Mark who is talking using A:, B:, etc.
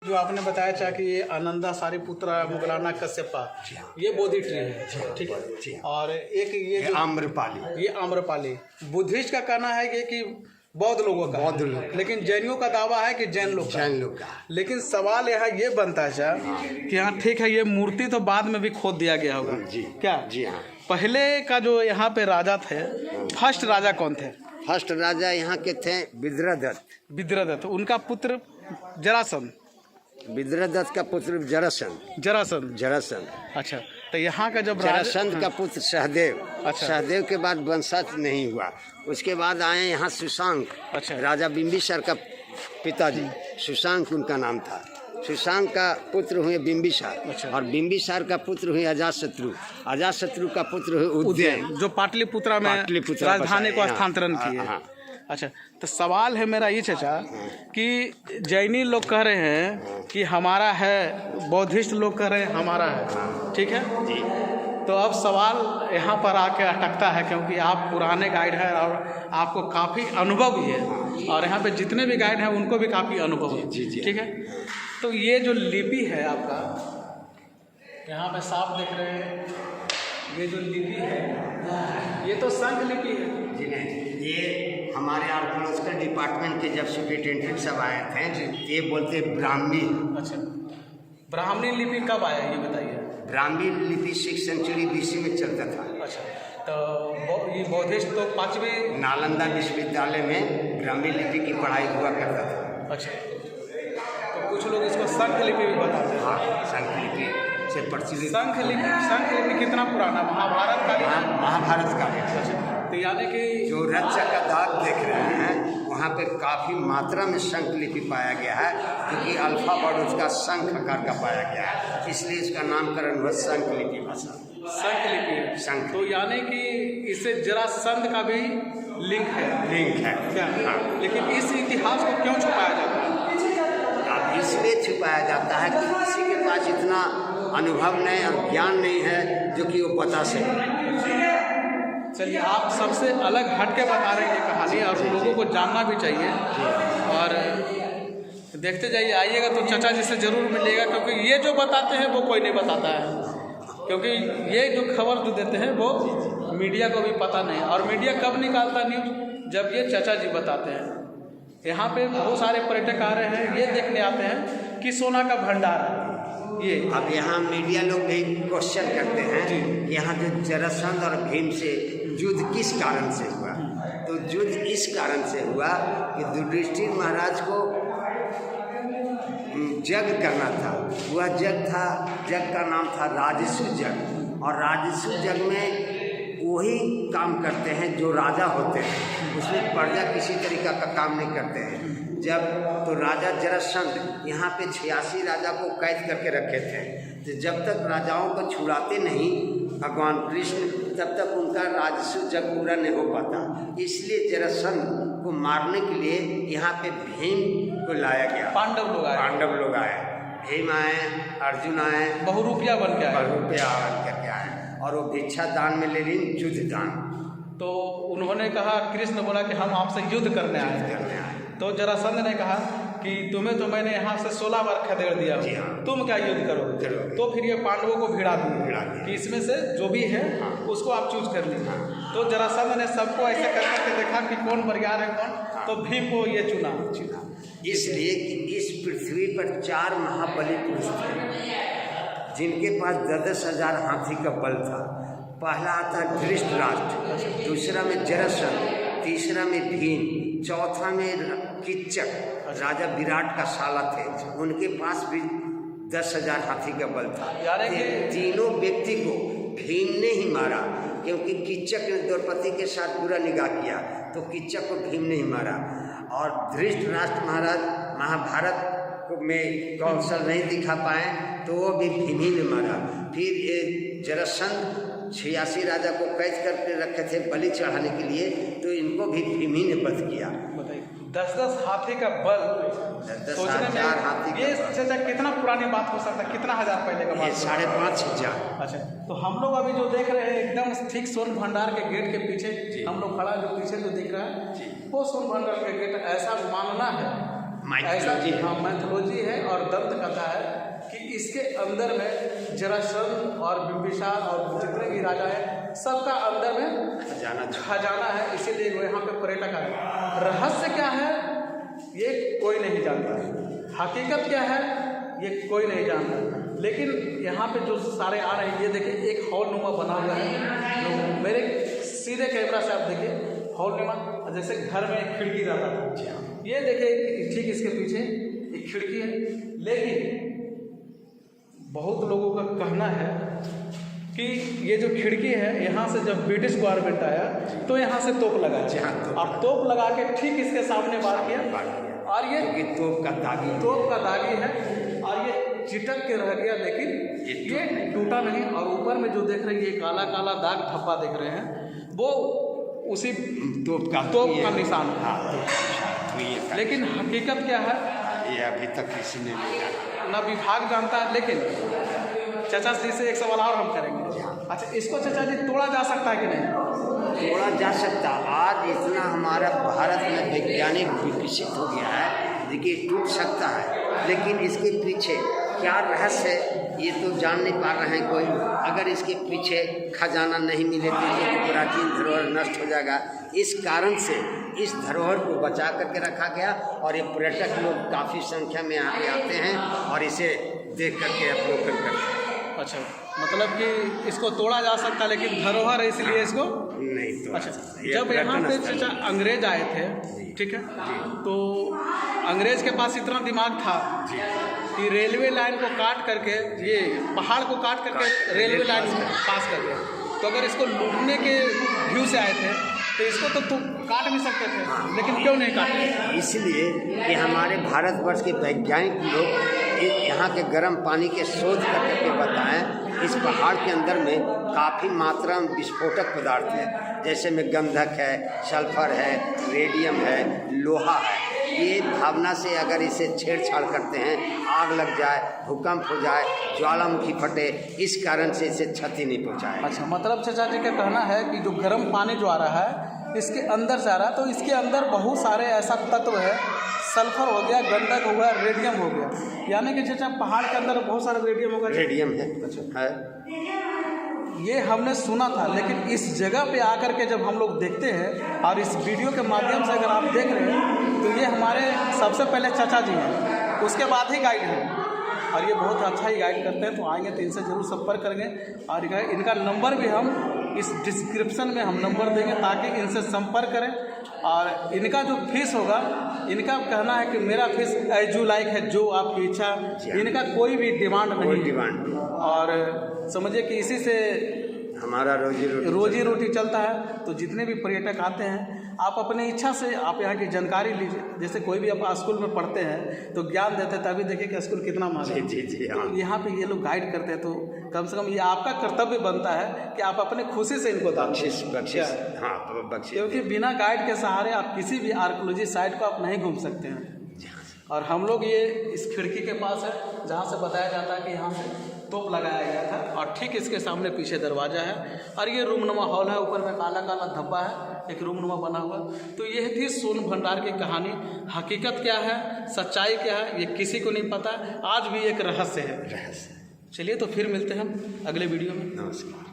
A: जो आपने बताया था कि ये आनंदा सारिपुत्रा मुगलाना कश्यपा, ये बोधि ट्री है, ठीक है। और एक ये जो
B: आम्रपाली,
A: ये आम्रपाली बुद्धिस्ट का कहना है कि बौद्ध लोगों का,
B: बौद्ध लोग,
A: लेकिन जैनियों का दावा है कि जैन लोग का। लेकिन सवाल यहाँ ये बनता है सर कि हाँ ठीक है, ये मूर्ति तो बाद में भी खोद दिया गया होगा
B: जी,
A: क्या?
B: जी हाँ।
A: पहले का जो यहाँ पे राजा थे, फर्स्ट राजा कौन थे?
B: फर्स्ट राजा यहाँ के थे विद्रदत्त।
A: विद्रदत्त, उनका पुत्र जरासंध।
B: विद्रदत्त का पुत्र जरासंध।
A: अच्छा, तो यहाँ का जब
B: जरासंध का पुत्र सहदेव।
A: अच्छा।
B: सहदेव के बाद वंशज नहीं हुआ। उसके बाद आए यहाँ सुशांक।
A: अच्छा।
B: राजा बिंबिसार का पिताजी सुशांक उनका नाम था। सुशांक का पुत्र हुए बिंबिसार।
A: अच्छा।
B: और बिंबिसार का पुत्र हुए अजातशत्रु। अजातशत्रु का पुत्र हुए उदयन,
A: जो पाटलिपुत्रा में राजधानी को स्थानांतरण किए। अच्छा, तो सवाल है मेरा ये चाचा कि जैनी लोग कह रहे हैं कि हमारा है, बौद्धिस्ट लोग कह रहे हैं हमारा है, ठीक है
B: जी।
A: तो अब सवाल यहाँ पर आके अटकता है, क्योंकि आप पुराने गाइड हैं और आपको काफ़ी अनुभव भी है, और यहाँ पे जितने भी गाइड हैं उनको भी काफ़ी अनुभव है, ठीक है। तो ये जो लिपि है आपका, यहाँ पे साफ देख रहे हैं, ये जो लिपि है ये तो संघ लिपि है
B: जी। नहीं, ये हमारे आर्कियोलॉजिकल डिपार्टमेंट के जब सुपरिटेंडेंट सब आए थे, ये बोलते ब्राह्मी।
A: अच्छा, ब्राह्मणी लिपि कब आया ये बताइए?
B: ब्राह्मी लिपि 6th सेंचुरी BC में चलता था।
A: अच्छा, तो ये बौद्धिस्ट तो 5वीं
B: नालंदा विश्वविद्यालय में ब्राह्मी लिपि की पढ़ाई हुआ करता था।
A: अच्छा, तो कुछ लोग इसको संघ लिपि भी बताते हैं।
B: हाँ, संघ लिपि से प्रचलित।
A: संघ लिपि कितना पुराना? महाभारत का?
B: महाभारत का।
A: अच्छा, तो यानी कि
B: जो रज्जा का दाग देख रहे हैं वहाँ पे काफ़ी मात्रा में शंख लिपि पाया गया है, क्योंकि अल्फाबेट उसका शंख आकार का पाया गया है, इसलिए इसका नामकरण हुआ शंख लिपि भाषा।
A: संघ लिपि।
B: शंख।
A: तो यानी कि इससे जरासंध का भी लिंक है क्या?
B: हाँ।
A: लेकिन इस इतिहास को क्यों छुपाया जाता है?
B: अब इसलिए छुपाया जाता है कि किसी के पास इतना अनुभव नहीं और ज्ञान नहीं है जो कि वो बता सके।
A: चलिए, आप सबसे अलग हट के बता रहे हैं ये कहानी, और लोगों को जानना भी चाहिए। और देखते जाइए, आइएगा तो चाचा जी से ज़रूर मिलिएगा, क्योंकि ये जो बताते हैं वो कोई नहीं बताता है, क्योंकि ये जो खबर जो देते हैं वो मीडिया को भी पता नहीं। और मीडिया कब निकालता न्यूज़? जब ये चाचा जी बताते हैं। यहाँ पे बहुत सारे पर्यटक आ रहे हैं, ये देखने आते हैं कि सोना का भंडार है ये।
B: अब यहाँ मीडिया लोग भी क्वेश्चन करते हैं कि यहाँ जो जरासंध और भीम से युद्ध किस कारण से हुआ, तो युद्ध इस कारण से हुआ कि युधिष्ठिर महाराज को यज्ञ करना था। वह यज्ञ का नाम था राजस्व यज्ञ, और राजस्व यज्ञ में वही काम करते हैं जो राजा होते हैं, उसमें प्रजा किसी तरीका का काम नहीं करते हैं। जब तो राजा जरासंध यहाँ पे 86 राजा को कैद करके रखे थे, तो जब तक राजाओं को छुड़ाते नहीं भगवान कृष्ण, तब तक उनका राजस्व यज्ञ पूरा नहीं हो पाता। इसलिए जरासंध को मारने के लिए यहाँ पे भीम को लाया गया।
A: पांडव लोग आए, भीम आए, अर्जुन आए, बहुरूपिया बन
B: करके आए, और वो भिक्षा दान में ले ली युद्ध दान।
A: तो उन्होंने कहा, कृष्ण बोला कि हम आपसे युद्ध करने आए। तो जरासंध ने कहा कि तुम्हें तो मैंने यहाँ से 16 बार खदेड़ दिया, तुम क्या युद्ध करोगे? तो फिर ये पांडवों को भिड़ा दिया कि इसमें से जो भी है उसको आप चूज कर लीजिए। तो जरासंध ने सबको ऐसे करके देखा कि कौन बरियार है कौन, तो भीम को ये चुना।
B: इसलिए कि इस पृथ्वी पर 4 महाबली पुरुष थे जिनके पास 10,000 हाथी का बल था। पहला आता धृतराष्ट्र, दूसरा में जरासंध, तीसरा में भीम, चौथा में किच्चक, राजा विराट का साला थे, उनके पास भी 10,000 हाथी का बल था। तीनों व्यक्ति को भीम ने ही मारा, क्योंकि किच्चक ने द्रौपदी के साथ बुरा निगाह किया, तो किच्चक को भीम ने ही मारा। और धृतराष्ट्र महाराज महाभारत में कौशल नहीं दिखा पाए, तो वो भी भीम ही ने मारा। फिर ये जरासंध 86 राजा को कैद करके रखे थे बलि चढ़ाने के लिए, तो इनको भी भीम ही ने वध किया।
A: 10 हाथी का बल,
B: 10,000 हाथी का
A: बल। कितना पुरानी बात हो सकता है? कितना हजार पहले का बात?
B: 5,500।
A: अच्छा, तो हम लोग अभी जो देख रहे हैं एकदम ठीक सोन भंडार के गेट के पीछे हम लोग खड़ा, जो पीछे जो दिख रहा है वो सोन भंडार के गेट। ऐसा मानना है, ऐसा मैथोलॉजी है और दंत कि इसके अंदर में जरासंध और बिंबिसार और जितने भी राजा है सबका अंदर में खजाना है, इसीलिए वो यहाँ पे पर्यटक आए। रहस्य क्या है ये कोई नहीं जानता, हकीकत क्या है ये कोई नहीं जानता, लेकिन यहाँ पे जो सारे आ रहे हैं ये देखिए एक हॉल नुमा बना हुआ है। मेरे सीधे कैमरा से आप देखिए हॉल नुमा, जैसे घर में एक खिड़की रहता था, ये देखिए ठीक इसके पीछे एक खिड़की है। लेकिन बहुत लोगों का कहना है कि ये जो खिड़की है यहाँ से जब ब्रिटिश गवर्नमेंट आया तो यहाँ से तोप लगाया, अब तोप लगा के ठीक इसके सामने बात किया और ये
B: तोप का दागी
A: है और ये चिटक के रह गया, लेकिन ये टूटा नहीं। और ऊपर में जो देख रहे हैं ये काला काला दाग धब्बा देख रहे हैं वो उसी तोप का निशान है। लेकिन हकीकत क्या है
B: ये अभी तक किसी ने नहीं जाना,
A: ना विभाग जानता है। लेकिन चाचा जी से एक सवाल और हम करेंगे, अच्छा इसको चाचा जी तोड़ा जा सकता है कि नहीं?
B: तोड़ा जा सकता। आज इतना हमारा भारत में वैज्ञानिक विकसित हो गया है, देखिए टूट सकता है, लेकिन इसके पीछे क्या रहस्य है ये तो जान नहीं पा रहे हैं कोई। अगर इसके पीछे खजाना नहीं मिले तो ये प्राचीन धरोहर नष्ट हो जाएगा। इस कारण से इस धरोहर को बचा करके रखा गया और ये पर्यटक लोग काफ़ी संख्या में यहाँ पे आते हैं और इसे देख करके अवलोकन करते हैं।
A: अच्छा, मतलब कि इसको तोड़ा जा सकता है लेकिन धरोहर है इसलिए इसको
B: नहीं तोड़ा।
A: अच्छा, जब यहाँ पे चाचा अंग्रेज आए थे, ठीक है, तो अंग्रेज के पास इतना दिमाग था कि रेलवे लाइन को काट करके, ये पहाड़ को काट करके रेलवे लाइन पास कर दिया। तो अगर इसको लूटने के व्यू से आए थे तो इसको तो काट भी सकते थे, लेकिन क्यों नहीं काटे?
B: इसलिए कि हमारे भारतवर्ष के वैज्ञानिक लोग यहाँ के गर्म पानी के शोध करके बताएं इस पहाड़ के अंदर में काफ़ी मात्रा में विस्फोटक पदार्थ है, जैसे में गंधक है, सल्फर है, रेडियम है, लोहा है। ये भावना से अगर इसे छेड़छाड़ करते हैं, आग लग जाए, भूकंप हो जाए, ज्वालामुखी फटे, इस कारण से इसे क्षति नहीं पहुँचाए।
A: अच्छा, मतलब चाचा जी का कहना है कि जो गर्म पानी जो आ रहा है इसके अंदर से आ रहा है, तो इसके अंदर बहुत सारे ऐसा तत्व है, सल्फर हो गया, गंधक हो गया, रेडियम हो गया, यानी कि चाचा पहाड़ के अंदर बहुत सारा रेडियम होगा।
B: रेडियम है, अच्छा है,
A: ये हमने सुना था, लेकिन इस जगह पे आकर के जब हम लोग देखते हैं और इस वीडियो के माध्यम से अगर आप देख रहे हैं तो ये हमारे सबसे पहले चाचा जी हैं, उसके बाद ही गाइड हैं और ये बहुत अच्छा ही गाइड करते हैं। तो आएंगे तो इनसे ज़रूर संपर्क करेंगे और इनका नंबर भी हम इस डिस्क्रिप्शन में हम नंबर देंगे ताकि इनसे संपर्क करें। और इनका जो फीस होगा, इनका कहना है कि मेरा फीस एज यू लाइक है, जो आपकी इच्छा, इनका कोई भी डिमांड नहीं, और समझिए कि इसी से
B: हमारा रोजी
A: रोटी चलता है। तो जितने भी पर्यटक आते हैं आप अपनी इच्छा से आप यहाँ की जानकारी लीजिए। जैसे कोई भी आप स्कूल में पढ़ते हैं तो ज्ञान देते हैं, तभी देखिए कि स्कूल कितना मांगा।
B: जी
A: हाँ। तो यहाँ पे ये लोग गाइड करते हैं, तो कम से कम ये आपका कर्तव्य बनता है कि आप अपने खुशी से इनको
B: बख्शिश, हाँ,
A: क्योंकि बिना गाइड के सहारे आप किसी भी आर्कियोलॉजी साइट को आप नहीं घूम सकते हैं। और हम लोग ये इस खिड़की के पास है जहाँ से बताया जाता है कि यहाँ से तोप लगाया गया था, और ठीक इसके सामने पीछे दरवाज़ा है और ये रूमनुमा हॉल है, ऊपर में काला काला धब्बा है, एक रूमनुमा बना हुआ। तो यह थी सोन भंडार की कहानी। हकीकत क्या है, सच्चाई क्या है, ये किसी को नहीं पता, आज भी एक रहस्य है। चलिए तो फिर मिलते हैं हम अगले वीडियो में।
B: नमस्कार।